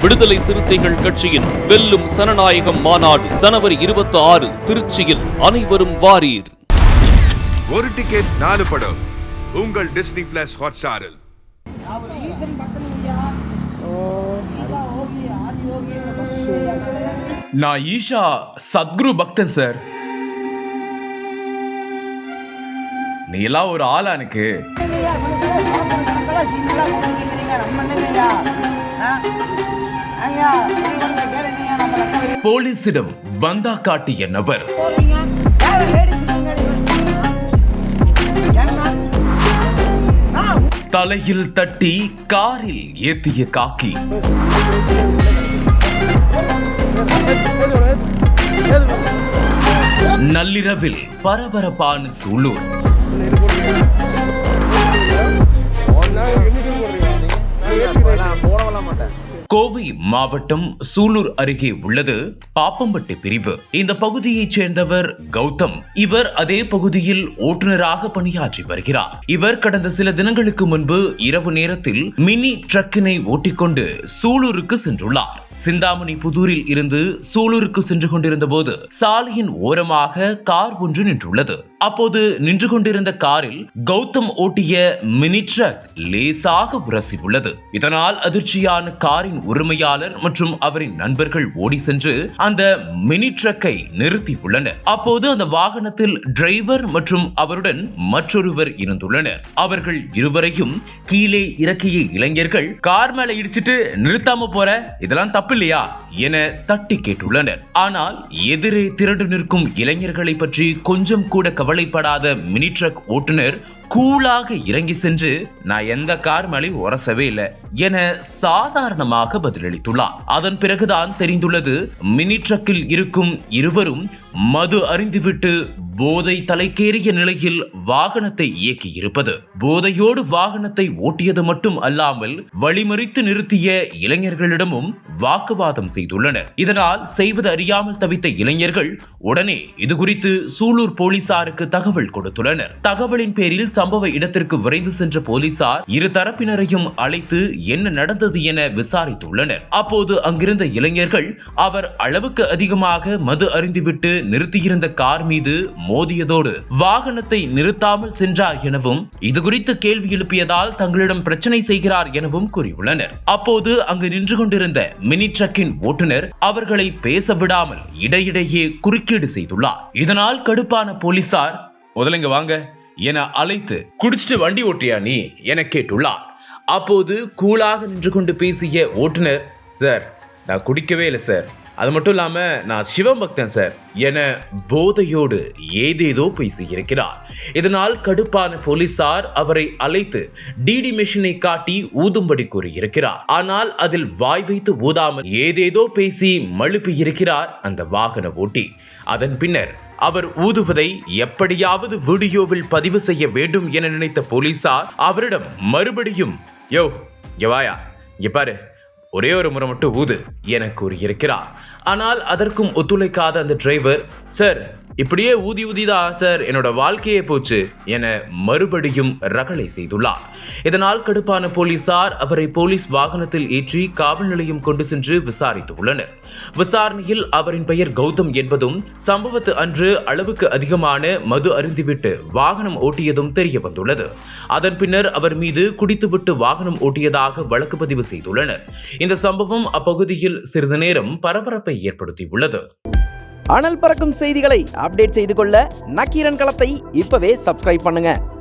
விடுதலை சிறுத்தைகள் கட்சியின் வெல்லும் சனநாயகம் மாநாடு ஜனவரி 26 திருச்சியில். அனைவரும் வாரீர். ஒரு டிக்கெட் 4 படம் உங்கள் டிஸ்னி பிளஸ் ஹாட்ஸ்டாரில். நான் ஈஷா சத்குரு பக்தன் சார். நீ எல்லாம் ஒரு ஆளா எனக்கு? போலீசிடம் பந்தா காட்டிய நபர் தலையில் தட்டி காரில் ஏத்திய காக்கி. நள்ளிரவில் பரபரப்பான சூலூர். கோவை மாவட்டம் சூலூர் அருகே உள்ளது பாப்பம்பட்டி பிரிவு. இந்த பகுதியைச் சேர்ந்தவர் கௌதம். இவர் அதே பகுதியில் ஓட்டுநராக பணியாற்றி வருகிறார். இவர் கடந்த சில தினங்களுக்கு முன்பு இரவு நேரத்தில் மினி ட்ரக்கினை ஓட்டிக்கொண்டு சூலூருக்கு சென்றுள்ளார். சிந்தாமணி புதூரில் இருந்து சூலூருக்கு சென்று கொண்டிருந்த போது சாலையின் ஓரமாக கார் ஒன்று நின்றுள்ளது. அப்போது நின்று கொண்டிருந்த காரில் கௌதம் ஓட்டிய மினி ட்ரக் லேசாக உரசி உள்ளது. இதனால் அதிர்ச்சியான காரின் உரிமையாளர் மற்றும் அவரின் நண்பர்கள் ஓடி சென்று அந்த மினி ட்ரக்கை நிறுத்தி உள்ளனர். அப்போது அந்த வாகனத்தில் டிரைவர் மற்றும் அவருடன் மற்றொருவர் இருந்துள்ளனர். அவர்கள் இருவரையும் கீழே இறக்கிய இளைஞர்கள், கார் மேல இடிச்சிட்டு நிறுத்தாம போற, இதெல்லாம் தப்பு இல்லையா என தட்டி கேட்டுள்ளனர். ஆனால் எதிரே திரண்டு நிற்கும் இளைஞர்களை பற்றி கொஞ்சம் கூட கவலைப்படாத மினி ட்ரக் ஓட்டுநர் கூலாக இறங்கி சென்று, நான் எந்த கார் மேலேயும் உரசவே இல்லை என சாதாரணமாக பதிலளித்துள்ளார். அதன் பிறகுதான் தெரிந்துள்ளது, மினி ட்ரக்கில் இருக்கும் இருவரும் மது அருந்திவிட்டு போதை தலைக்கேறிய நிலையில் வாகனத்தை இயக்கி இருப்பது. போதையோடு வாகனத்தை ஓட்டியது மட்டும் அல்லாமல் வழிமறித்து நிறுத்திய இளைஞர்களிடமும் வாக்குவாதம் செய்துள்ளனர். இதனால் செய்வது அறியாமல் தவித்த இளைஞர்கள் உடனே இது குறித்து சூலூர் போலீசாருக்கு தகவல் கொடுத்துள்ளனர். தகவலின் பேரில் சம்பவ இடத்திற்கு விரைந்து சென்ற போலீசார் இரு தரப்பினரையும் அழைத்து என்ன நடந்தது என விசாரித்துள்ளனர். அப்போது அங்கிருந்த இளைஞர்கள் அவர் அளவுக்கு அதிகமாக மது அருந்திவிட்டு நிறுத்தியிருந்த கார் மீது மோதியதோடு வாகனத்தை நிறுத்தாமல் சென்றார் எனவும், இது குறித்து கேள்வி எழுப்பியதால் தங்களிடம் பிரச்சனை செய்கிறார் எனவும் கூறியுள்ளனர். அப்போது அங்கு நின்று கொண்டிருந்த மினி ட்ரக்கின் ஓட்டுநர் அவர்களை பேச விடாமல் இடையிடையே குறுக்கீடு செய்துள்ளார். இதனால் கடுப்பான போலீசார், முதல்ல வாங்க என அழைத்து, குடிச்சிட்டு வண்டி ஓட்டியா நீ என கேட்டுள்ளார். அப்போது கூலாக நின்று கொண்டு பேசிய ஓட்டுநர், சார் நான் குடிக்கவே இல்லை சார், அது மட்டும் இல்லாம நான் சிவபக்தன் சார் என போதையோடு ஏதேதோ பேசியிருக்கிறார். இதனால் கடுப்பான போலீசார் அவரை அழைத்து டிடி மெஷினை காட்டி ஊதும்படி கூறியிருக்கிறார். ஆனால் அதில் வாய் வைத்து ஊதாமல் ஏதேதோ பேசி மழுப்பி இருக்கிறார் அந்த வாகன ஓட்டி. அதன் பின்னர் அவர் ஊதுவதை எப்படியாவது வீடியோவில் பதிவு செய்ய வேண்டும் என நினைத்த போலீசார் அவரிடம் மறுபடியும், யோ இங்க வாயா, இங்க பாரு, ஒரே ஒரு முறை மட்டும் ஊது என கூறியிருக்கிறார். ஆனால் அதற்கும் ஒத்துழைக்காத அந்த டிரைவர், சார் இப்படியே ஊதி ஊதிதான் சார் என்னோட வாழ்க்கையே போச்சு என மறுபடியும் ரகளை செய்துள்ளார். இதனால் கடுப்பான போலீசார் அவரை போலீஸ் வாகனத்தில் ஏற்றி காவல் நிலையம் கொண்டு சென்று விசாரித்து உள்ளனர். விசாரணையில் அவரின் பெயர் கௌதம் என்பதும், சம்பவத்து அன்று அளவுக்கு அதிகமான மது அருந்திவிட்டு வாகனம் ஓட்டியதும் தெரிய வந்துள்ளது. அதன் பின்னர் அவர் மீது குடித்துவிட்டு வாகனம் ஓட்டியதாக வழக்கு பதிவு செய்துள்ளனர். இந்த சம்பவம் அப்பகுதியில் சிறிது நேரம் பரபரப்பை ஏற்படுத்தியுள்ளது. அனல் பறக்கும் செய்திகளை அப்டேட் செய்து கொள்ள நக்கீரன் களத்தை இப்பவே சப்ஸ்கிரைப் பண்ணுங்க.